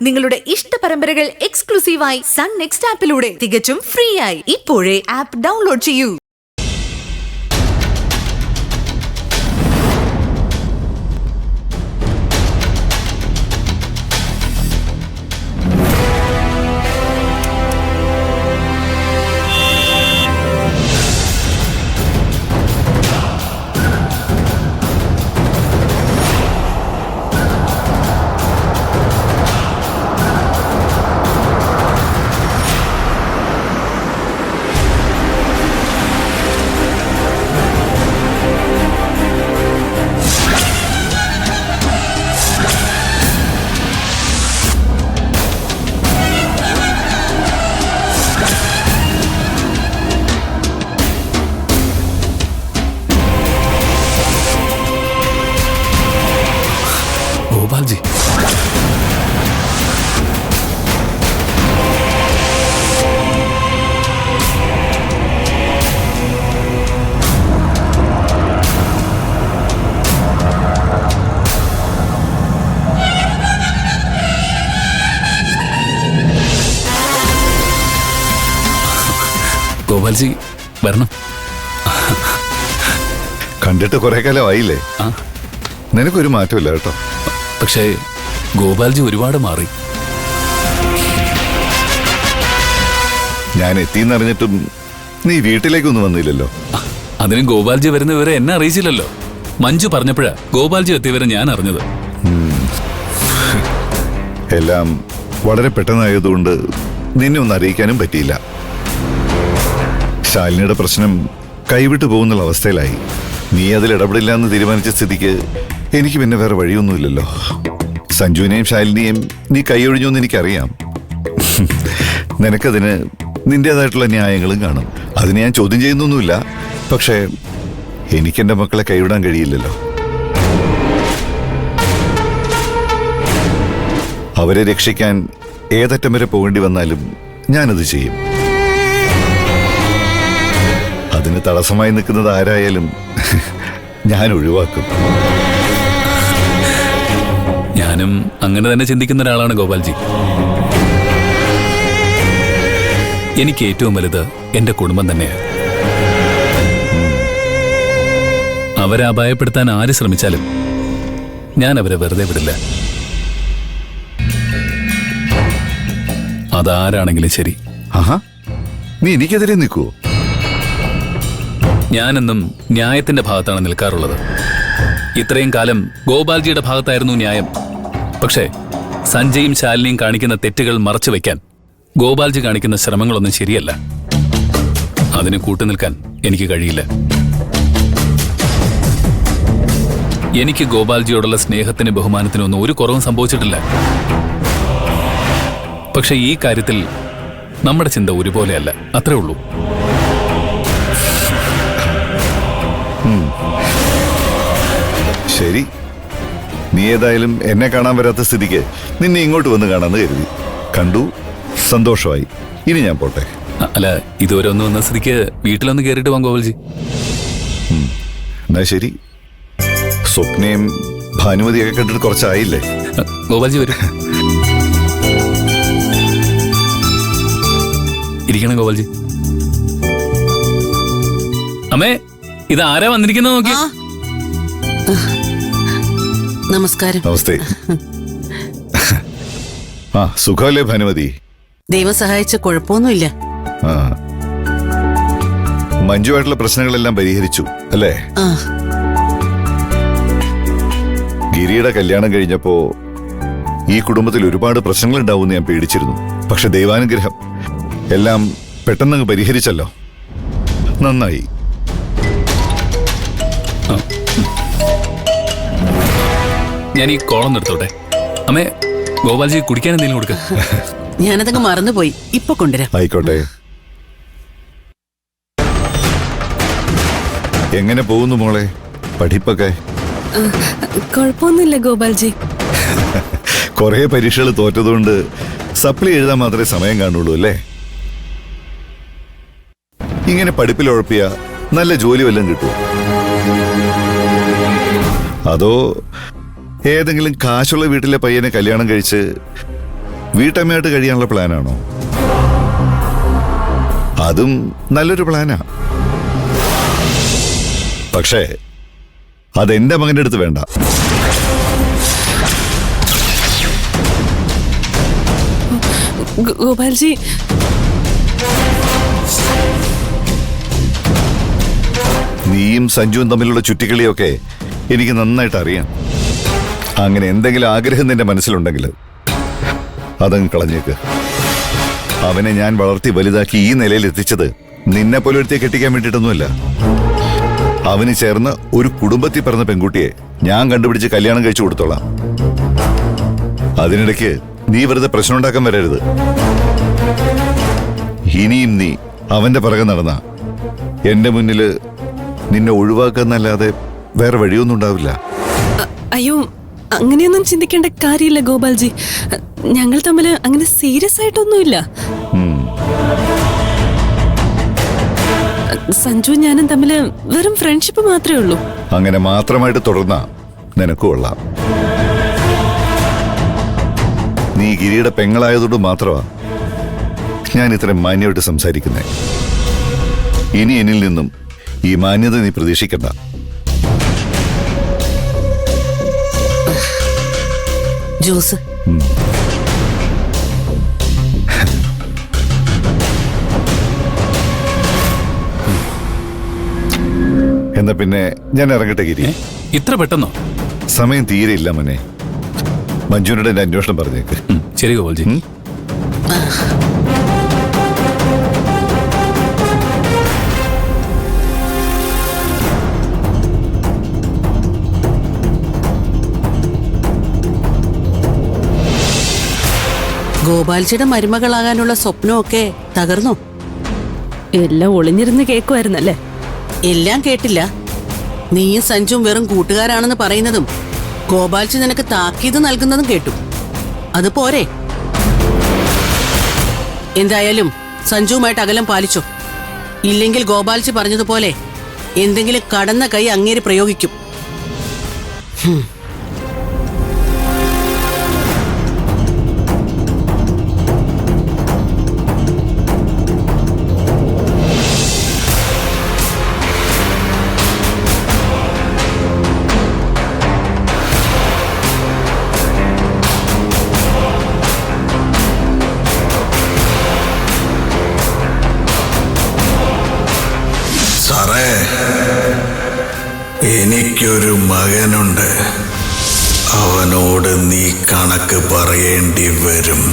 നിങ്ങളുടെ ഇഷ്ട പരമ്പരകൾ എക്സ്ക്ലൂസീവായി സൺ നെക്സ്റ്റ് ആപ്പിലൂടെ തികച്ചും ഫ്രീ ആയി ഇപ്പോഴേ ആപ്പ് ഡൗൺലോഡ് ചെയ്യൂ. ഗോപാൽജി, ഗോപാൽജി വരണം. കണ്ടിട്ട് കുറെ കാലമായില്ലേ? നിനക്കൊരു മാറ്റമില്ല കേട്ടോ. പക്ഷേ ഗോപാൽജി ഒരുപാട് മാറി. ഞാൻ എത്തിയെന്നറിഞ്ഞിട്ടും നീ വീട്ടിലേക്കൊന്നും വന്നില്ലല്ലോ. അതിന് ഗോപാൽജി വരുന്ന വിവരം എന്നെ അറിയിച്ചില്ലല്ലോ. മഞ്ജു പറഞ്ഞപ്പോഴാ ഗോപാൽജി എത്തിയ വിവരം ഞാൻ അറിഞ്ഞത്. എല്ലാം വളരെ പെട്ടെന്നായതുകൊണ്ട് നിന്നെ ഒന്ന് അറിയിക്കാനും പറ്റിയില്ല. ശാലിനിയുടെ പ്രശ്നം കൈവിട്ടു പോകുന്നുള്ള അവസ്ഥയിലായി. നീ അതിൽ ഇടപെടില്ല എന്ന് തീരുമാനിച്ച സ്ഥിതിക്ക് എനിക്ക് പിന്നെ വേറെ വഴിയൊന്നുമില്ലല്ലോ. സഞ്ജുവിനെയും ശാലിനിയെയും നീ കൈയൊഴിഞ്ഞു എന്ന് എനിക്കറിയാം. നിനക്കതിന് നിന്റേതായിട്ടുള്ള ന്യായങ്ങളും കാണും. അതിന് ഞാൻ ചോദ്യം ചെയ്യുന്നൊന്നുമില്ല. പക്ഷേ എനിക്കെന്റെ മക്കളെ കൈവിടാൻ കഴിയില്ലല്ലോ. അവരെ രക്ഷിക്കാൻ ഏതറ്റം വരെ പോകേണ്ടി വന്നാലും ഞാനത് ചെയ്യും. അതിന് തടസ്സമായി നിൽക്കുന്നത് ആരായാലും ഞാൻ ഒഴിവാക്കും. ഞാനും അങ്ങനെ തന്നെ ചിന്തിക്കുന്ന ഒരാളാണ് ഗോപാൽജി. എനിക്ക് ഏറ്റവും വലുത് എന്റെ കുടുംബം തന്നെയാണ്. അവരെ അപായപ്പെടുത്താൻ ആര് ശ്രമിച്ചാലും ഞാൻ അവരെ വെറുതെ വിടില്ല. അതാരാണെങ്കിലും ശരി. ആഹാ, നീ എനിക്കെതിരെ നിൽക്കുവോ? ഞാനെന്നും ന്യായത്തിന്റെ ഭാഗത്താണ് നിൽക്കാറുള്ളത്. ഇത്രയും കാലം ഗോപാൽജിയുടെ ഭാഗത്തായിരുന്നു ന്യായം. പക്ഷേ സഞ്ജയും ശാലിനിയും കാണിക്കുന്ന തെറ്റുകൾ മറച്ചു വയ്ക്കാൻ ഗോപാൽജി കാണിക്കുന്ന ശ്രമങ്ങളൊന്നും ശരിയല്ല. അതിന് കൂട്ടുനിൽക്കാൻ എനിക്ക് കഴിയില്ല. എനിക്ക് ഗോപാൽജിയോടുള്ള സ്നേഹത്തിന് ബഹുമാനത്തിനൊന്നും ഒരു കുറവും സംഭവിച്ചിട്ടില്ല. പക്ഷെ ഈ കാര്യത്തിൽ നമ്മുടെ ചിന്ത ഒരുപോലെയല്ല, അത്രേ ഉള്ളൂ. ശരി, നീ ഏതായാലും എന്നെ കാണാൻ വരാത്ത സ്ഥിതിക്ക് നിന്നെ ഇങ്ങോട്ട് വന്ന് കാണാന്ന് കരുതി. കണ്ടു, സന്തോഷമായി. ഇനി ഞാൻ പോട്ടെ. അല്ല, ഇതുവരെ ഒന്ന് വന്ന സ്ഥിതിക്ക് വീട്ടിലൊന്ന് കയറിയിട്ട് പോകാം ഗോപാൽജി. എന്നാ ശരി. സ്വപ്നയും ഭാനുമതിയൊക്കെ കണ്ടിട്ട് കുറച്ചായില്ലേ? ഗോപാൽജി വരും. ഇരിക്കണം ഗോപാൽജി. അമ്മേ, ഇത് ആരാ വന്നിരിക്കുന്നത് നോക്കി. നമസ്കാരം. നമസ്തേ. ആ, സുഖമല്ലേ ഭാനുമതി? ദൈവം സഹായിച്ച കുഴപ്പമൊന്നുമില്ല. ആ, മഞ്ജുവായിട്ടുള്ള പ്രശ്നങ്ങളെല്ലാം പരിഹരിച്ചു അല്ലേ? ഗിരിയുടെ കല്യാണം കഴിഞ്ഞപ്പോ ഈ കുടുംബത്തിൽ ഒരുപാട് പ്രശ്നങ്ങൾ ഉണ്ടാവുമെന്ന് ഞാൻ പേടിച്ചിരുന്നു. പക്ഷെ ദൈവാനുഗ്രഹം എല്ലാം പെട്ടെന്ന് പരിഹരിച്ചല്ലോ. നന്നായി. ഞാൻ ഈ കോളം നിർത്തോട്ടെ. അമ്മേ, ഗോപാൽജി കുടിക്കാൻ എന്തെങ്കിലും കൊടുക്ക. ഞാനതങ്ങ് മറന്നുപോയി. ഇപ്പൊ കൊണ്ടുവരാം. ആയിക്കോട്ടെ. എങ്ങനെ പോകുന്നു മോളെ പഠിപ്പൊക്കെ? കുഴപ്പമൊന്നുമില്ല ഗോപാൽജി. കുറെ പരീക്ഷകൾ തോറ്റതുകൊണ്ട് സപ്ലി എഴുതാൻ മാത്രമേ സമയം കാണുള്ളൂ അല്ലേ? ഇങ്ങനെ പഠിപ്പിലുഴപ്പിയ നല്ല ജോലി വല്ലതും കിട്ടുമോ? അതോ ഏതെങ്കിലും കാശുള്ള വീട്ടിലെ പയ്യനെ കല്യാണം കഴിച്ച് വീട്ടമ്മയായിട്ട് കഴിയാനുള്ള പ്ലാനാണോ? അതും നല്ലൊരു പ്ലാനാ. പക്ഷേ അതെന്റെ മകന്റെ അടുത്ത് വേണ്ട. ഗോപാൽജി, നീയും സഞ്ജുവും തമ്മിലുള്ള ചുറ്റിക്കളിയൊക്കെ എനിക്ക് നന്നായിട്ട് അറിയാം. അങ്ങനെ എന്തെങ്കിലും ആഗ്രഹം നിന്റെ മനസ്സിലുണ്ടെങ്കിൽ അതങ്ങ് കളഞ്ഞേക്ക്. അവനെ ഞാൻ വളർത്തി വലുതാക്കി ഈ നിലയിൽ എത്തിച്ചത് നിന്നെ പോലെ ഒരുത്തിയെ കെട്ടിക്കാൻ വേണ്ടിയിട്ടൊന്നുമല്ല. അവന് ചേർന്ന് ഒരു കുടുംബത്തിൽ പിറന്ന പെൺകുട്ടിയെ ഞാൻ കണ്ടുപിടിച്ച് കല്യാണം കഴിച്ചു കൊടുത്തോളാം. അതിനിടയ്ക്ക് നീ വെറുതെ പ്രശ്നം ഉണ്ടാക്കാൻ വരരുത്. ഇനിയും നീ അവന്റെ പിറകെ നടന്ന എന്റെ മുന്നില് നിന്നെ ഒഴിവാക്കാന്നല്ലാതെ വേറെ വഴിയൊന്നും ഉണ്ടാവില്ല. അയ്യോ, അങ്ങനെയൊന്നും ചിന്തിക്കേണ്ട കാര്യമില്ല ഗോപാൽജി. ഞങ്ങൾ തമ്മിൽ അങ്ങനെ സീരിയസ് ആയിട്ടൊന്നുമില്ല. സഞ്ജു ഞാനും തമ്മില് വെറും ഫ്രണ്ട്ഷിപ്പ് മാത്രമേ ഉള്ളൂ. അങ്ങനെ മാത്രമായിട്ട് തുടർന്ന നിനക്ക് കൊള്ളാം. നീ ഗിരിയുടെ പെങ്ങളായതുകൊണ്ട് മാത്രമാ ഞാൻ ഇത്രയും മാന്യമായിട്ട് സംസാരിക്കുന്നേ. ഇനി എന്നിൽ നിന്നും ഈ മാന്യത നീ പ്രതീക്ഷിക്കണ്ട. ജ്യൂസ്. എന്നാ പിന്നെ ഞാൻ ഇറങ്ങട്ടെ ഗിരി. ഇത്ര പെട്ടെന്നോ? സമയം തീരെ ഇല്ല മോനെ. മഞ്ജുവിനോട് എന്റെ അന്വേഷണം പറഞ്ഞേക്ക്. ശരി ഗോപാൽജി. ഗോപാൽജിയുടെ മരുമകളാകാനുള്ള സ്വപ്നമൊക്കെ തകർന്നോ? എല്ലാം ഒളിഞ്ഞിരുന്ന് കേൾക്കുമായിരുന്നല്ലേ? എല്ലാം കേട്ടില്ല. നീയും സഞ്ജുവും വെറും കൂട്ടുകാരാണെന്ന് പറയുന്നതും ഗോപാൽജി നിനക്ക് താക്കീത് നൽകുന്നതും കേട്ടു. അത് പോരെ? എന്തായാലും സഞ്ജുവുമായിട്ട് അകലം പാലിച്ചോ. ഇല്ലെങ്കിൽ ഗോപാൽജി പറഞ്ഞതുപോലെ എന്തെങ്കിലും കടന്ന കൈ അങ്ങേര് പ്രയോഗിക്കും. സാറേ, എനിക്കൊരു മകനുണ്ട്. അവനോട് നീ കണക്ക് പറയേണ്ടി വരും.